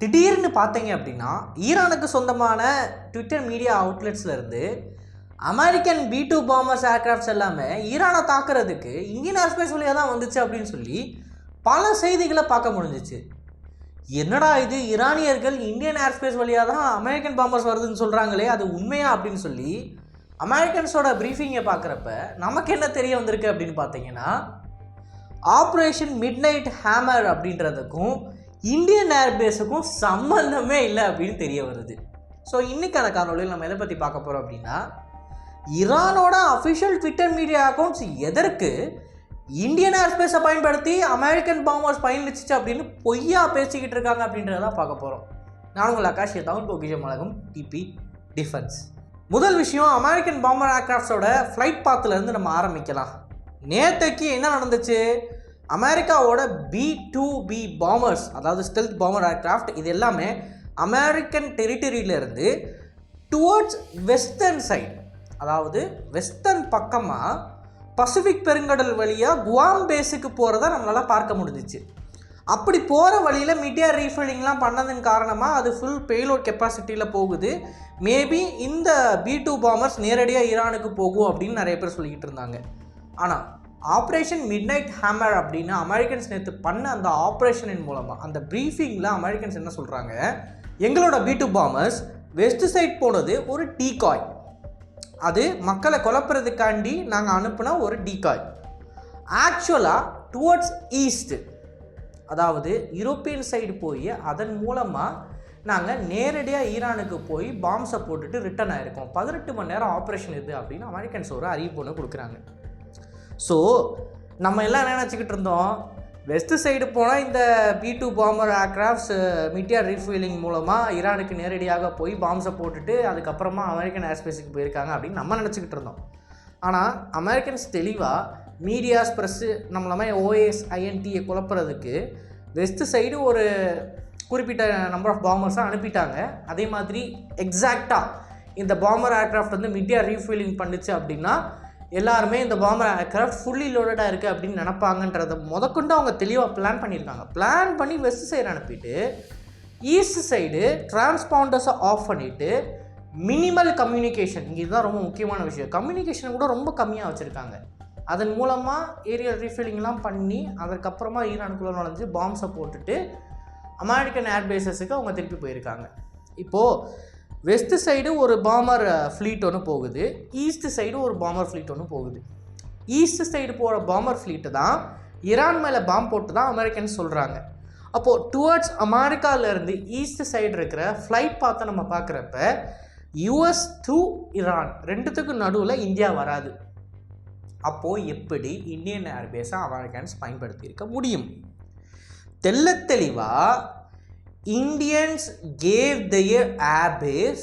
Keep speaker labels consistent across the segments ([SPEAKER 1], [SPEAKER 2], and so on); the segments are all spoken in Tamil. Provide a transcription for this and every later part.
[SPEAKER 1] திடீர்னு பார்த்தீங்க அப்படின்னா ஈரானுக்கு சொந்தமான ட்விட்டர் மீடியா அவுட்லெட்ஸ்லேருந்து அமெரிக்கன் B2 பாம்பர்ஸ் ஏர்க்ராஃப்ட்ஸ் எல்லாமே ஈரானை தாக்குறதுக்கு இந்தியன் ஏர்ஸ்பேஸ் வழியாக தான் வந்துச்சு அப்படின்னு சொல்லி பல செய்திகளை பார்க்க முடிஞ்சிச்சு. என்னடா இது, ஈரானியர்கள் இந்தியன் ஏர்ஸ்பேஸ் வழியாக தான் அமெரிக்கன் பாம்பர்ஸ் வருதுன்னு சொல்கிறாங்களே, அது உண்மையா அப்படின்னு சொல்லி அமெரிக்கன்ஸோட ப்ரீஃபிங்கை பார்க்குறப்ப நமக்கு என்ன தெரிய வந்திருக்கு அப்படின்னு பார்த்தீங்கன்னா, ஆப்ரேஷன் மிட்நைட் ஹேமர் அப்படின்றதுக்கும் இந்தியன் ஏர்பேஸுக்கும் சம்மந்தமே இல்லை அப்படின்னு தெரிய வருது. ஸோ இன்றைக்கான காணொலியில் நம்ம எதை பற்றி பார்க்க போகிறோம் அப்படின்னா, ஈரானோட அஃபிஷியல் ட்விட்டர் மீடியா அக்கௌண்ட்ஸ் எதற்கு இந்தியன் ஏர்ஸ்பேஸை பயன்படுத்தி அமெரிக்கன் பாம்பர்ஸ் பயணிச்சிச்சு அப்படின்னு பொய்யா பேசிக்கிட்டு இருக்காங்க அப்படின்றத பார்க்க போகிறோம். நான் உங்கள் ஆகாஷ் தமிழ் பொக்கிஷம் அழகும் டிபி டிஃபென்ஸ். முதல் விஷயம், அமெரிக்கன் பாம்பர் ஏர்க்ராஃப்ட்ஸோட ஃப்ளைட் பாத்துலேருந்து நம்ம ஆரம்பிக்கலாம். நேற்றுக்கு என்ன நடந்துச்சு, அமெரிக்காவோட B2B பாம்பர்ஸ், அதாவது ஸ்டெல்த் பாம்பர் ஏர்க்ராஃப்ட், இது எல்லாமே அமெரிக்கன் டெரிட்டரியிலேருந்து டுவர்ட்ஸ் வெஸ்டர்ன் சைடு, அதாவது வெஸ்டர்ன் பக்கமாக பசிபிக் பெருங்கடல் வழியாக குவாம் பேஸுக்கு போகிறத நம்மளால் பார்க்க முடிஞ்சிச்சு. அப்படி போகிற வழியில் மீடியா ரீஃபில்லிங்லாம் பண்ணதன் காரணமாக அது ஃபுல் பேலோட் கெப்பாசிட்டியில் போகுது. மேபி இந்த B2 பாம்பர்ஸ் நேரடியாக ஈரானுக்கு போகும் அப்படின்னு நிறைய பேர் சொல்லிக்கிட்டு இருந்தாங்க. ஆனால் ஆப்ரேஷன் மிட்நைட் ஹேமர் அப்படின்னு அமெரிக்கன்ஸ் நேற்று பண்ண அந்த ஆப்ரேஷனின் மூலமாக அந்த ப்ரீஃபிங்கில் அமெரிக்கன்ஸ் என்ன சொல்கிறாங்க, எங்களோட B2 பாம்பர்ஸ் வெஸ்ட் சைட் போனது ஒரு டீகாய், அது மக்களை குழப்புறதுக்காண்டி நாங்கள் அனுப்புன ஒரு டீகாய். ஆக்சுவலாக டுவர்ட்ஸ் ஈஸ்ட், அதாவது யூரோப்பியன் சைடு போய் அதன் மூலமாக நாங்கள் நேரடியாக ஈரானுக்கு போய் பாம்ஸை போட்டுட்டு ரிட்டர்ன் ஆகிருக்கோம். 18 மணி நேரம் ஆப்ரேஷன் இது அப்படின்னு அமெரிக்கன்ஸ் ஒரு அறிவிப்பு ஒன்று கொடுக்குறாங்க. ஸோ நம்ம எல்லாம் என்ன நினச்சிக்கிட்டு இருந்தோம், வெஸ்ட் சைடு போனால் இந்த B2 பாம்பர் ஏர்க்ராஃப்ட்ஸ் மீடியா ரீஃபில்லிங் மூலமாக ஈரானுக்கு நேரடியாக போய் பாம்ஸை போட்டுட்டு அதுக்கப்புறமா அமெரிக்கன் ஏர்ஸ்பேஸுக்கு போயிருக்காங்க அப்படின்னு நம்ம நினச்சிக்கிட்டு இருந்தோம். ஆனால் அமெரிக்கன்ஸ் தெளிவாக மீடியாஸ் ப்ரெஸ்ஸு நம்மளமே OSINTயை குழப்புறதுக்கு வெஸ்ட் சைடு ஒரு குறிப்பிட்ட நம்பர் ஆஃப் பாம்பர்ஸாக அனுப்பிட்டாங்க. அதே மாதிரி எக்ஸாக்டாக இந்த பாம்பர் ஏர்க்ராஃப்ட் வந்து மீடியா ரீஃபில்லிங் பண்ணிச்சு அப்படின்னா எல்லாருமே இந்த பாம்பர் ஏர்க்ராஃப்ட் ஃபுல்லி லோடடாக இருக்குது அப்படின்னு நினப்பாங்கன்றதை முதற்கொண்டு அவங்க தெளிவாக பிளான் பண்ணியிருக்காங்க. பிளான் பண்ணி வெஸ்ட் சைடு அனுப்பிட்டு ஈஸ்ட் சைடு டிரான்ஸ்பாண்டர்ஸை ஆஃப் பண்ணிவிட்டு மினிமல் கம்யூனிகேஷன், இங்கே இதுதான் ரொம்ப முக்கியமான விஷயம், கம்யூனிகேஷன் கூட ரொம்ப கம்மியாக வச்சுருக்காங்க. அதன் மூலமாக ஏரியல் ரீஃபில்லிங்லாம் பண்ணி அதற்கப்புறமா ஈரானுக்குள்ளே நுழைஞ்சு பாம்ஸை போட்டுட்டு அமெரிக்கன் ஏர்பேஸஸுக்கு அவங்க திருப்பி போயிருக்காங்க. இப்போது வெஸ்ட் சைடு ஒரு பாம்பர் ஃப்ளீட் ஒன்று போகுது, ஈஸ்ட் சைடு ஒரு பாம்பர் ஃப்ளீட் ஒன்று போகுது. ஈஸ்ட் சைடு போகிற பாம்பர் ஃப்ளீட்டு தான் ஈரான் மேலே பாம்பு போட்டு தான் அமெரிக்கன்ஸ் சொல்கிறாங்க. அப்போது டுவர்ட்ஸ் அமெரிக்காவிலேருந்து ஈஸ்ட் சைடு இருக்கிற ஃப்ளைட் பார்த்து நம்ம பார்க்குறப்ப US to ஈரான் ரெண்டுத்துக்கும் நடுவில் இந்தியா வராது. அப்போது எப்படி இந்தியன் ஏர்பேஸை அமெரிக்கன்ஸ் பயன்படுத்தியிருக்க முடியும்? தெல்ல தெளிவாக Indians gave their airbase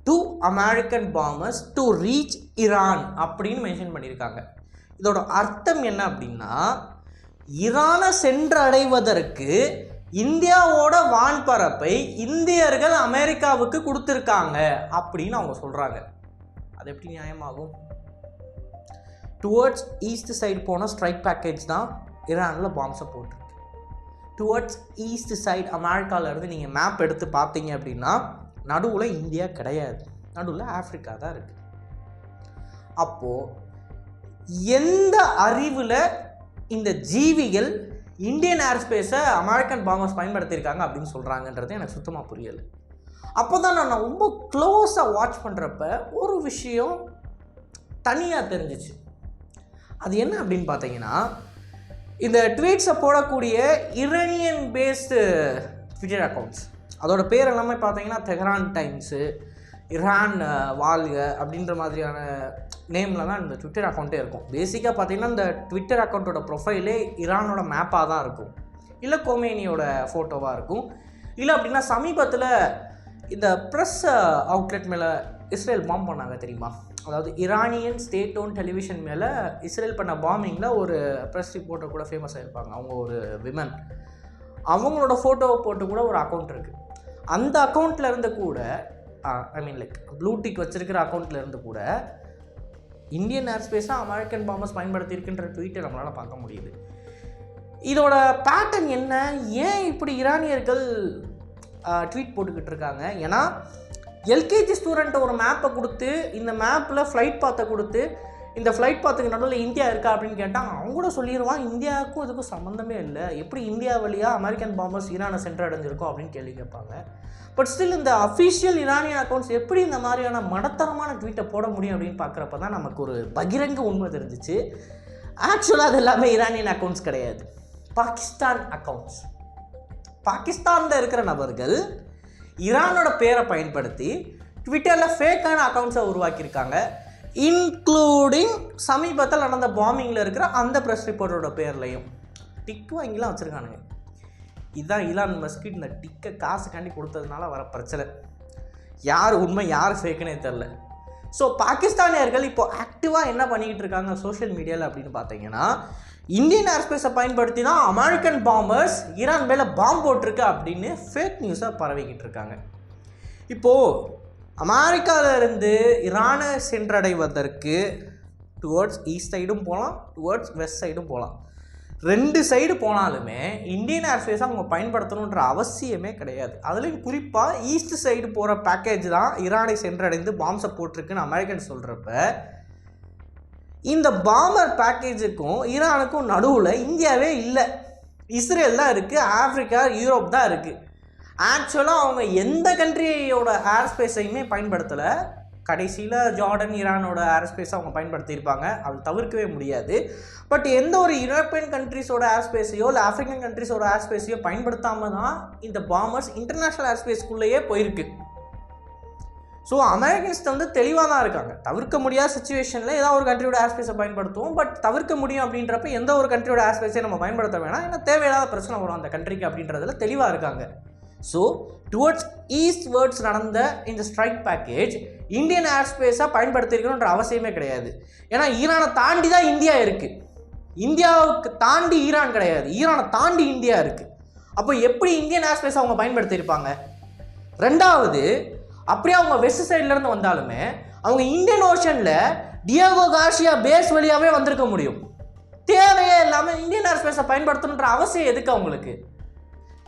[SPEAKER 1] to American bombers to reach Iran அப்படின்னு மென்ஷன் பண்ணியிருக்காங்க. இதோட அர்த்தம் என்ன அப்படின்னா, ஈரானை சென்றடைவதற்கு இந்தியாவோட வான்பரப்பை இந்தியர்கள் அமெரிக்காவுக்கு கொடுத்துருக்காங்க அப்படின்னு அவங்க சொல்கிறாங்க. அது எப்படி நியாயமாகும்? டுவர்ட்ஸ் ஈஸ்ட் சைடு போன ஸ்ட்ரைக் பேக்கேஜ் தான் ஈரானில் பாம்ஸை போட்டிருக்கு. டுவர்ட்ஸ் ஈஸ்ட் சைடு அமெரிக்காவிலேருந்து நீங்கள் மேப் எடுத்து பார்த்தீங்க அப்படின்னா நடுவில் இந்தியா கிடையாது, நடுவில் ஆஃப்ரிக்கா தான் இருக்குது. அப்போது எந்த அறிவில் இந்த ஜீவிகள் இந்தியன் ஏர்ஸ்பேஸை அமெரிக்கன் பாம்பர்ஸ் பயன்படுத்தியிருக்காங்க அப்படின்னு சொல்கிறாங்கன்றது எனக்கு சுத்தமாக புரியலை. அப்போ தான் நான் ரொம்ப க்ளோஸாக வாட்ச் பண்ணுறப்ப ஒரு விஷயம் தனியாக தெரிஞ்சிச்சு. அது என்ன அப்படின்னு பார்த்தீங்கன்னா, இந்த ட்வீட்ஸை போடக்கூடிய இரானியன் பேஸ்டு ட்விட்டர் அக்கௌண்ட்ஸ், அதோட பேர் எல்லாமே பார்த்தீங்கன்னா தெஹ்ரான் டைம்ஸு, இரான் வாழ்க அப்படின்ற மாதிரியான நேமில் தான் இந்த ட்விட்டர் அக்கௌண்ட்டே இருக்கும். பேசிக்காக பார்த்தீங்கன்னா இந்த ட்விட்டர் அக்கௌண்ட்டோட ப்ரொஃபைலே ஈரானோட மேப்பாக தான் இருக்கும், இல்லை கொமேனியோட ஃபோட்டோவாக இருக்கும், இல்லை அப்படின்னா சமீபத்தில் இந்த ப்ரெஸ் அவுட்லெட் மேலே இஸ்ரேல் பாம்பு பண்ணாங்க தெரியுமா, அதாவது ஈரானியன் ஸ்டேட் ஓன் டெலிவிஷன் மேலே இஸ்ரேல் பண்ண பாம்பிங்கில் ஒரு ப்ரெஸ் ரிப்போர்ட்டர் கூட ஃபேமஸ் ஆகிருப்பாங்க, அவங்க ஒரு விமன், அவங்களோட ஃபோட்டோவை போட்டு கூட ஒரு அக்கௌண்ட் இருக்குது. அந்த அக்கௌண்ட்டில் இருந்து கூட ப்ளூடிக் வச்சுருக்கிற அக்கௌண்ட்டில் இருந்து கூட இந்தியன் ஏர்ஸ்பேஸாக அமெரிக்கன் பாம்பர்ஸ் பயன்படுத்தியிருக்குன்ற ட்வீட்டை நம்மளால் பார்க்க முடியுது. இதோட பேட்டர்ன் என்ன, ஏன் இப்படி ஈரானியர்கள் ட்வீட் போட்டுக்கிட்டு இருக்காங்க. ஏன்னா எல்கேஜி ஸ்டூடெண்ட்டை ஒரு மேப்பை கொடுத்து இந்த மேப்பில் ஃப்ளைட் பாத்தை கொடுத்து இந்த ஃப்ளைட் பாத்துக்கு நடுவில் இந்தியா இருக்கா அப்படின்னு கேட்டால் அவங்க கூட சொல்லிடுவான் இந்தியாவுக்கும் இதுக்கும் சம்மந்தமே இல்லை, எப்படி இந்தியா வழியாக அமெரிக்கன் பாம்பர்ஸ் ஈரானை சென்றடைஞ்சிருக்கோம் அப்படின்னு கேள்வி கேட்பாங்க. பட் ஸ்டில் இந்த அஃபிஷியல் ஈரானியன் அக்கௌண்ட்ஸ் எப்படி இந்த மாதிரியான மடத்தரமான ட்வீட்டை போட முடியும் அப்படின்னு பார்க்குறப்ப தான் நமக்கு ஒரு பகிரங்க உண்மை தெரிஞ்சிச்சு. ஆக்சுவலாக அது எல்லாமே ஈரானியன் அக்கௌண்ட்ஸ் கிடையாது, பாகிஸ்தான் அக்கௌண்ட்ஸ். பாகிஸ்தானில் இருக்கிற நபர்கள் ஈரானோட பேரை பயன்படுத்தி ட்விட்டரில் ஃபேக்கான அக்கௌண்ட்ஸை உருவாக்கியிருக்காங்க. இன்க்ளூடிங் சமீபத்தில் நடந்த பாம்பிங்கில் இருக்கிற அந்த ப்ரெஸ் ரிப்போர்ட்டோட பேர்லையும் டிக் வாங்கிலாம் வச்சுருக்கானுங்க. இதுதான் இலான் மஸ்க் இந்த டிக்கை காசுக்காண்டி கொடுத்ததுனால வர பிரச்சனை. யார் உண்மை யார் ஃபேக்குன்னே தெரில. ஸோ பாகிஸ்தானியர்கள் இப்போ ஆக்டிவாக என்ன பண்ணிக்கிட்டு இருக்காங்க சோஷியல் மீடியாவில் அப்படின்னு பார்த்தீங்கன்னா, இந்தியன் ஏர்ஸ்பேஸை பயன்படுத்தி தான் அமெரிக்கன் பாம்பர்ஸ் ஈரான் மேலே பாம்பு போட்டிருக்கு அப்படின்னு ஃபேக் நியூஸை பரவிக்கிட்டு இருக்காங்க. இப்போது அமெரிக்காவிலிருந்து ஈரானை சென்றடைவதற்கு டுவர்ட்ஸ் ஈஸ்ட் சைடும் போகலாம், டுவர்ட்ஸ் வெஸ்ட் சைடும் போகலாம். 2 சைடு போனாலுமே இந்தியன் ஏர்ஸ்பேஸை அவங்க பயன்படுத்தணுன்ற அவசியமே கிடையாது. அதுலேயும் குறிப்பாக ஈஸ்ட் சைடு போகிற பேக்கேஜ் தான் ஈரானை சென்றடைந்து பாம்ஸை போட்டிருக்குன்னு அமெரிக்கன் சொல்கிறப்ப, இந்த பாம்பர் பேக்கேஜுக்கும் ஈரானுக்கும் நடுவில் இந்தியாவே இல்லை, இஸ்ரேல் தான் இருக்குது, ஆப்ரிக்கா யூரோப் தான் இருக்குது. ஆக்சுவலாக அவங்க எந்த கண்ட்ரியோட ஏர்ஸ்பேஸையுமே பயன்படுத்தலை. கடைசியில் ஜார்டன் ஈரானோட ஏர்ஸ்பேஸை அவங்க பயன்படுத்தியிருப்பாங்க, அது தவிர்க்கவே முடியாது. பட் எந்த ஒரு யூரோப்பியன் கண்ட்ரிஸோட ஏர்ஸ்பேஸையோ இல்லை ஆஃப்ரிக்கன் கண்ட்ரிஸோட ஏர்ஸ்பேஸையோ பயன்படுத்தாமல் தான் இந்த பாம்பர்ஸ் இன்டர்நேஷ்னல் ஏர்ஸ்பேஸ்க்குள்ளேயே போயிருக்கு. ஸோ அமெரிக்கன்ஸ் வந்து தெளிவாக தான் இருக்காங்க. தவிர்க்க முடியாத சுச்சுவேஷனில் ஏதாவது ஒரு கண்ட்ரியோட ஏர்ஸ்பேஸை பயன்படுத்துவோம், பட் தவிர்க்க முடியும் அப்படின்றப்ப எந்த ஒரு கண்ட்ரியோட ஏர்ஸ்பேஸையும் நம்ம பயன்படுத்த வேணாம், ஏன்னா தேவையில்லாத பிரச்சனை வரும் அந்த கண்ட்ரிக்கு அப்படின்றதுல தெளிவாக இருக்காங்க. ஸோ டுவர்ட்ஸ் ஈஸ்ட் வேர்ட்ஸ் நடந்த இந்த ஸ்ட்ரைக் பேக்கேஜ் இந்தியன் ஏர்ஸ்பேஸாக பயன்படுத்தியிருக்கணுன்ற அவசியமே கிடையாது. ஏன்னா ஈரானை தாண்டி தான் இந்தியா இருக்குது, இந்தியாவுக்கு தாண்டி ஈரான் கிடையாது, ஈரானை தாண்டி இந்தியா இருக்குது. அப்போ எப்படி இந்தியன் ஏர்ஸ்பேஸ் அவங்க பயன்படுத்தியிருப்பாங்க? ரெண்டாவது, அப்படியே அவங்க வெஸ்ட் சைட்லேருந்து வந்தாலுமே அவங்க இந்தியன் ஓஷனில் டியாகோ கார்சியா பேஸ் வழியாகவே வந்திருக்க முடியும். தேவையே இல்லாமல் இந்தியன் ஏர்ஸ்பேஸை பயன்படுத்தணுன்ற அவசியம் எதுக்கு அவங்களுக்கு?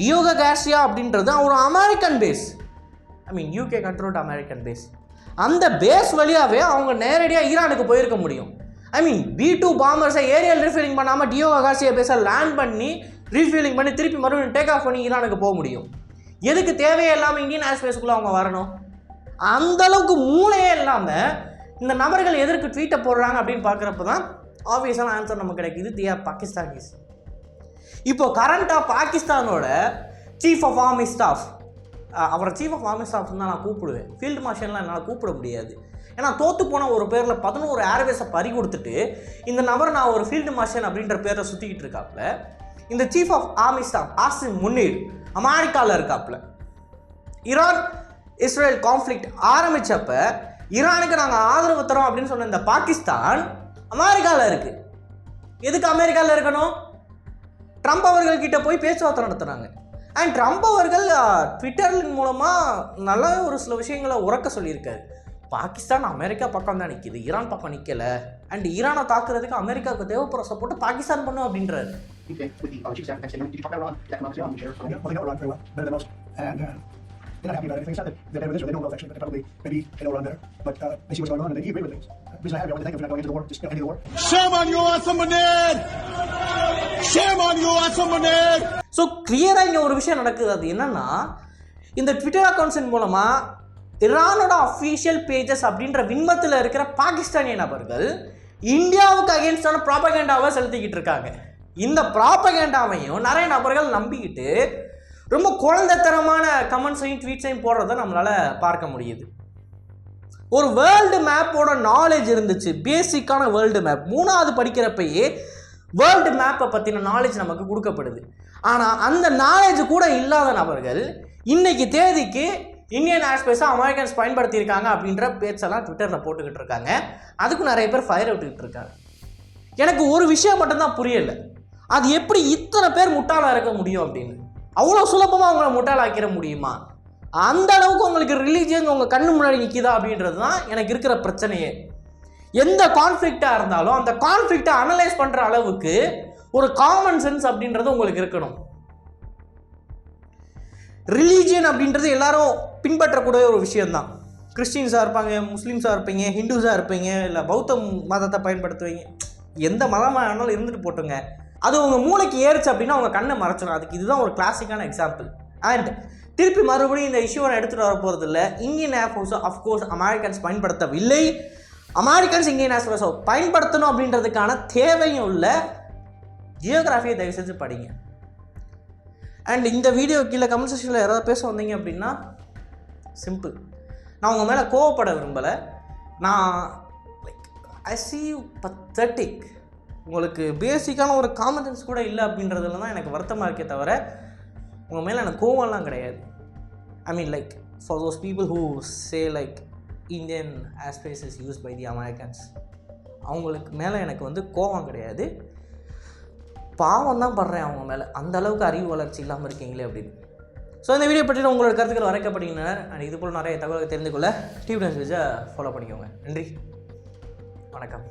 [SPEAKER 1] டியோகோ கார்சியா அப்படின்றது ஒரு American base, UK controlled American base. அந்த பேஸ் வழியாகவே அவங்க நேரடியாக ஈரானுக்கு போயிருக்க முடியும். B2 பாம்பர்ஸை ஏரியல் ரீஃபில்லிங் பண்ணாமல் டியோகோ கார்சியா பேஸை லேண்ட் பண்ணி ரீஃபில்லிங் பண்ணி திருப்பி மறுபடியும் டேக் ஆஃப் பண்ணி ஈரானுக்கு போக முடியும். எதுக்கு தேவையே இல்லாமல் இந்தியன் ஏர்ஸ்பேஸ்க்குள்ளே அவங்க வரணும்? அந்தளவுக்கு மூளையே இல்லாமல் இந்த நபர்கள் எதற்கு ட்வீட்டை போடுறாங்க அப்படின்னு பார்க்குறப்ப தான் ஆப்வியஸான ஆன்சர் நமக்கு கிடைக்குது. They are Pakistanis. இப்போ கரண்ட்டாக பாகிஸ்தானோட சீஃப் ஆஃப் ஆர்மி ஸ்டாஃப், அவரை சீஃப் ஆஃப் ஆர்மி ஸ்டாஃப் தான் நான் கூப்பிடுவேன், ஃபீல்டு மார்ஷல்லாம் என்னால் கூப்பிட முடியாது. ஏன்னா தோற்று போன ஒரு பேரில் 11 ஏர்வேஸை பறி கொடுத்துட்டு இந்த நபர் நான் ஒரு ஃபீல்டு மார்ஷல் அப்படின்ற பேரை சுற்றிக்கிட்டு இருக்காப்புல. இந்த chief of army staff Asim Munir அமெரிக்காவில் இருக்காப்புல. ஈரான் இஸ்ரேல் கான்ஃப்ளிக்ட் ஆரம்பித்தப்ப ஈரானுக்கு நாங்கள் ஆதரவு தரோம் அப்படின்னு சொன்ன இந்த பாகிஸ்தான் அமெரிக்காவில் இருக்குது. எதுக்கு அமெரிக்காவில் இருக்கணும்? ட்ரம்ப் அவர்கள்கிட்ட போய் பேச்சுவார்த்தை நடத்துகிறாங்க. அண்ட் ட்ரம்ப் அவர்கள் ட்விட்டரின் மூலமாக நல்ல ஒரு சில விஷயங்களை உறக்க சொல்லியிருக்காரு. பாகிஸ்தான் அமெரிக்கா பக்கம் தான் நிற்கிது, ஈரான் பக்கம் நிற்கலை. அண்ட் ஈரானை தாக்குறதுக்கு அமெரிக்காவுக்கு தேவைப்படுற சப்போர்ட்டு பாகிஸ்தான் பண்ணும் அப்படின்றாரு.
[SPEAKER 2] They're not happy about anything. It's not that they're better than this or they don't know affection, but they probably, maybe they know around better. But they see what's going on and they agree with things. The reason I have you, I want to thank you for not going into the war. Just into the war.
[SPEAKER 3] Shame on you, Asamanid! Shame on you, Asamanid!
[SPEAKER 1] So கிளியராக இங்கே ஒரு விஷயம் நடக்குது. அது என்னன்னா, இந்த ட்விட்டர் அக்கௌண்ட்ஸின் மூலமாக ஈரானோட அஃபீஷியல் பேஜஸ் அப்படின்ற விண்மத்தில் இருக்கிற பாகிஸ்தானிய நபர்கள் இந்தியாவுக்கு அகேன்ஸ்டான ப்ராபகேண்டாவை செலுத்திக்கிட்டு இருக்காங்க. இந்த ப்ராபகேண்டாவையும் நிறைய நபர்கள் நம்பிக்கிட்டு ரொம்ப குழந்தைத்தனமான கமெண்ட்ஸையும் ட்வீட்ஸையும் போடுறத நம்மளால் பார்க்க முடியுது. ஒரு வேர்ல்டு மேப்போட நாலேஜ் இருந்துச்சு, பேசிக்கான வேர்ல்டு மேப். 3வது படிக்கிறப்பயே வேர்ல்டு மேப்பை பற்றின நாலேஜ் நமக்கு கொடுக்கப்படுது. ஆனால் அந்த நாலேஜ் கூட இல்லாத நபர்கள் இன்னைக்கு தேதிக்கு இந்தியன் ஏர்ஸ்பேஸை அமெரிக்கன்ஸ் பயன்படுத்தியிருக்காங்க அப்படின்ற பேச்செல்லாம் ட்விட்டரில் போட்டுக்கிட்டு இருக்காங்க. அதுக்கும் நிறைய பேர் ஃபயர் விட்டுக்கிட்டு இருக்காங்க. எனக்கு ஒரு விஷயம் மட்டும்தான் புரியலை, அது எப்படி இத்தனை பேர் முட்டாளாக இருக்க முடியும் அப்படின்னு. அவ்வளோ சுலபமாக அவங்கள முட்டாளாக்கிற முடியுமா? அந்த அளவுக்கு உங்களுக்கு ரிலீஜியன் உங்கள் கண்ணு முன்னாடி நிற்கிதா அப்படின்றது தான் எனக்கு இருக்கிற பிரச்சனையே. எந்த கான்ஃப்ளிக்டாக இருந்தாலும் அந்த கான்ஃப்ளிக்டை அனலைஸ் பண்ணுற அளவுக்கு ஒரு காமன் சென்ஸ் அப்படின்றது உங்களுக்கு இருக்கணும். ரிலீஜியன் அப்படின்றது எல்லாரும் பின்பற்றக்கூடிய ஒரு விஷயந்தான். கிறிஸ்டின்ஸாக இருப்பாங்க, முஸ்லீம்ஸாக இருப்பீங்க, ஹிந்துஸாக இருப்பீங்க, இல்லை பௌத்த மதத்தை பயன்படுத்துவீங்க. எந்த மதமாக ஆனாலும் இருந்துட்டு போட்டுங்க, அது உங்கள் மூளைக்கு ஏறிச்சு அப்படின்னா அவங்க கண்ணை மறைச்சிடும். அதுக்கு இதுதான் ஒரு கிளாசிக்கான எக்ஸாம்பிள். அண்ட் திருப்பி மறுபடியும் இந்த இஷ்யூவை நான் எடுத்துகிட்டு வர போகிறது இல்லை. இந்தியன் ஏர்ஃபோர்ஸை அஃப்கோர்ஸ் அமெரிக்கன்ஸ் பயன்படுத்தவில்லை. அமெரிக்கன்ஸ் இந்தியன் ஏர்ஃபோர்ஸை பயன்படுத்தணும் அப்படின்றதுக்கான தேவையும் இல்லை. ஜியோகிராஃபியை தயவு செஞ்சு படிங்க. அண்ட் இந்த வீடியோ கீழே கமெண்ட் செக்ஷனில் யாராவது பேச வந்தீங்க அப்படின்னா சிம்பிள், நான் உங்கள் மேலே கோவப்பட விரும்பலை. நான் லைக் ஐ சீ யூ பத்தட்டிக். உங்களுக்கு பேசிக்கான ஒரு காமன் சென்ஸ் கூட இல்லை அப்படின்றதுல தான் எனக்கு வருத்தமாக இருக்கே தவிர உங்கள் மேலே எனக்கு கோவம்லாம் கிடையாது. I mean like for those people who say like Indian airspace is use by the Americans, அவங்களுக்கு மேலே எனக்கு வந்து கோவம் கிடையாது. பாவம் தான் படுறேன் அவங்க மேலே, அந்த அளவுக்கு அறிவு வளர்ச்சி இல்லாமல் இருக்கீங்களே அப்படின்னு. ஸோ இந்த வீடியோ பற்றி உங்களோட கருத்துக்கள் வரைக்கப்படுகின்றன. அண்ட் இது போல் நிறைய தகவல்கள் தெரிந்து கொள்ள டிவி நியூஸ் பேஜை ஃபாலோ பண்ணிக்கோங்க. நன்றி, வணக்கம்.